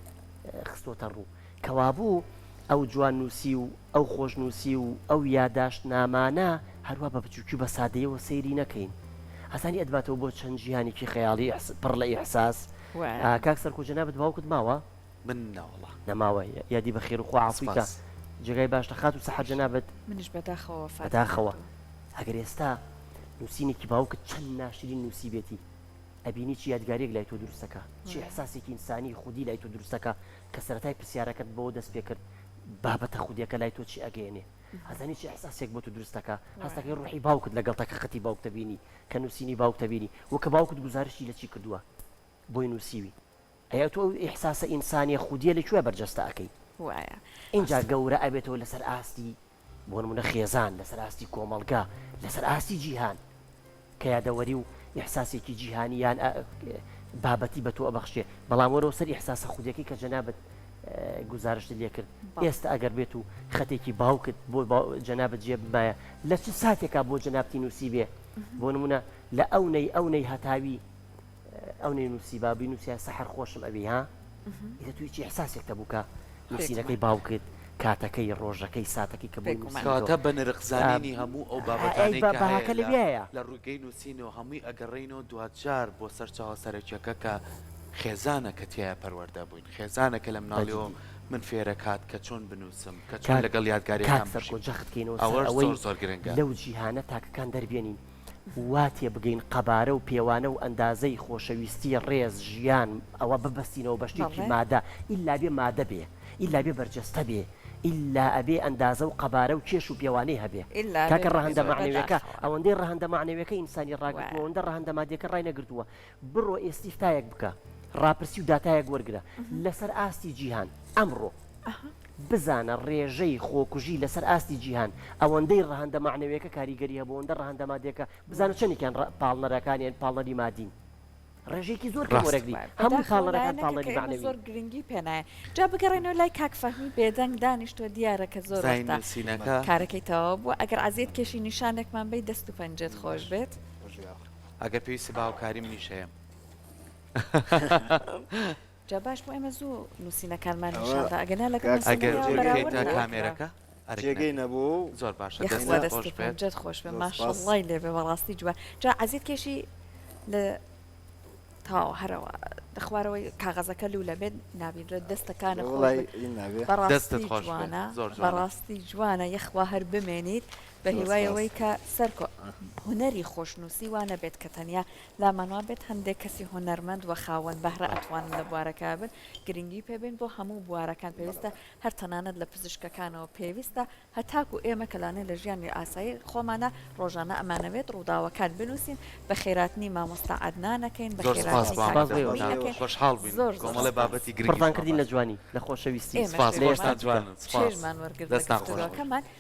خستۆتە ڕوو کەوابوو ئەو جوان نووسی و ئەو خۆش نووسی و ئەو یاداشت نامانە هەروە بە بچووکی بە سادەیەوە سەیری نەکەین ئەسانی ئەدباتەوە بۆ چەند جیهانێکی خەیاڵی پڕ لە ئیحساس کاک سەرکۆ جەنابەت باوکت ماوە من ناوەڵە نەماوە یادی بە خێر و خوا عافیکە جێگای باشتە خات و سەحەت جەنابەت منیش بەداخەوە ئەگەر ئێستا نووسینێکی باوکت چەند ناشرین نووسی بێتی ئەبینی چی یادگارێک لای تۆ دروستەکە چی ئەحساسێکی ئینسانی خودی لای تۆ دروستەکە کە سەرەتای پرسیارەکەت بۆ دەست پێ کرد بابەتە خودیەکە لای تۆ چی ئەگەێنێ هەزانی چی ئەحساسێک بۆ تۆ دروستەکە هەستەکەی ڕوحی باوکت لەگەڵ تەکەخەتی باوک دەبینی کە نووسینی باوک دەبینی وەکە باوکت گزارشی لە چی کردووە بۆی نووسیوی ئەیا تۆ ئیحساسە ئینسانیە خودیە لەکوێ بەرجەستە ئەەکەی اینجا گەورە ئەبێتەوە لەسەر ئاستی بۆ نمونە خێزان لەسەر ئاستی کۆمەڵگا لەسەر ئاستی جیهان کە یادەوەری و ئیحساسێکی جیهانی یان بابەتی بە تۆ ئەبەخشێ بەڵام وەرەوە سەر ئیحساسە خودیەکەی کە جەنابەت گزارشت لێ کرد ئێستا ئەگەر بێت و خەتێکی باوکت بۆ جەنابەت جێ بمایە لە چ ساتێکا بۆ جەنابتی نووسی بێ بۆ نمونە لە ئەونەی هەتاوی ئەونەی نووسی بابی نووسیا سەحر خۆشم ئەبی ها ئیدە توی چی ئیحساسێک دەبووکە نووسینەکەی باوکت کاتەکەی ڕۆژەکەی ساتەکەی کە کاتە بە نرخزانینی هەموو ئەو بابەتانەی لەوێیە لە ڕووگەی نووسینەوە هەمووی ئەگەڕێینەوە دوجار بۆ سەرچاوە سەرەکیەکە کە خێزانە کە تایە پەروەردە بووین خێزانەکە لە مناڵیەوە من فێرە کات کە چۆن بنووسم کە چۆن لەگەڵ یادگاریەکان ئەوە زۆر گرنگە لەو جیهانە تاکەکان دەربێنین واتێ بگەین قەبارە و پێوانە و ئەندازەی خۆشەویستی ڕێز ژیان ئەوە ببەستینەوە بە شتێکی مادە ئیلا بێ مادە بێ ئیلا بێ بەرجەستە بێ ئیلا ئەبێ ئەندازە و قەبارە و کێش و پێوانەی هەبێ کاکە ڕەهەندە معنەویەکە ئەوەندەی ڕەهەندە معنەویەکە ئینسانی ڕاگرتووە ئەوەندە ڕەهەندە مادیەکە ڕای نەگرتووە بڕۆ ئێستیفتایەک بکە ڕاپرسی و داتایەک وەرگرە لەسەر ئاستی جیهان ئەمڕۆ بزانە ڕێژەی خۆکوژی لەسەر ئاستی جیهان ئەوەندەی ڕەهەندە معنەویەکە کاریگەری هەبوو ئەوەندە ڕەهەندە مادیەکە بزانە چەندێکیان پاڵنەرەکانیان پاڵنەری مادین ڕێژێکی زۆر کەمۆرەگری هەموو پاڵنەرەکان پاڵنەری معنەوی زۆر گرنگی پێنایە جا بگەڕێنەوە لای کاکفەهمی بێدەنگ دانیشتووە دیارە کە زۆر کارەکەی تەواو بووە ئەگەر عزیێت کێشی نیشانێکمان بێت دەست و پەنجێت خۆش بێت ئەگەر پێویستی باوکاریم نیشەیەم جا باش بۆ ئێمە زوو نووسینەکانمان نیشاندا ئەگەنا لەگەڵ کامێرەکە جێگەی نەبوو زۆر باشە دەست خۆش بێ ماشەڵڵای لێبێ بەڕاستی جوان جا عزیێت کێشی لە تاو هەرەوە دەخوارەوەی کاغەزەکە لوو لەبێت نابینرێت دەستەکانە بەڕاستی جوانە یەخوا هەر بمێنیت بە هیوایەوەی کە سەرکۆ هوەری خۆشنووسی وانە بێت کە تەنیا لامانوا بێت هەندێک کەسی هۆنەرمەند وە خاوەن بەهرە ئەتوانن لە بوارەکە بن گرنگی پێبێن بۆ هەموو بوارەکان پێویستە هەر تەنانەت لە پزیشکەکانەوە پێویستە هەتاکو ئێمە کەلانێ لە ژیانی ئاسایی خۆمانە ڕۆژانە ئەمانەوێت ڕووداوەکان بنووسین بە خێراتنی مامۆستا عەدنانەکەین بە خۆشحاڵ بووین کۆمەڵی بابەتی گرنگی کردین لە جوانی لە خۆشەویستی چێژمان وەرگرت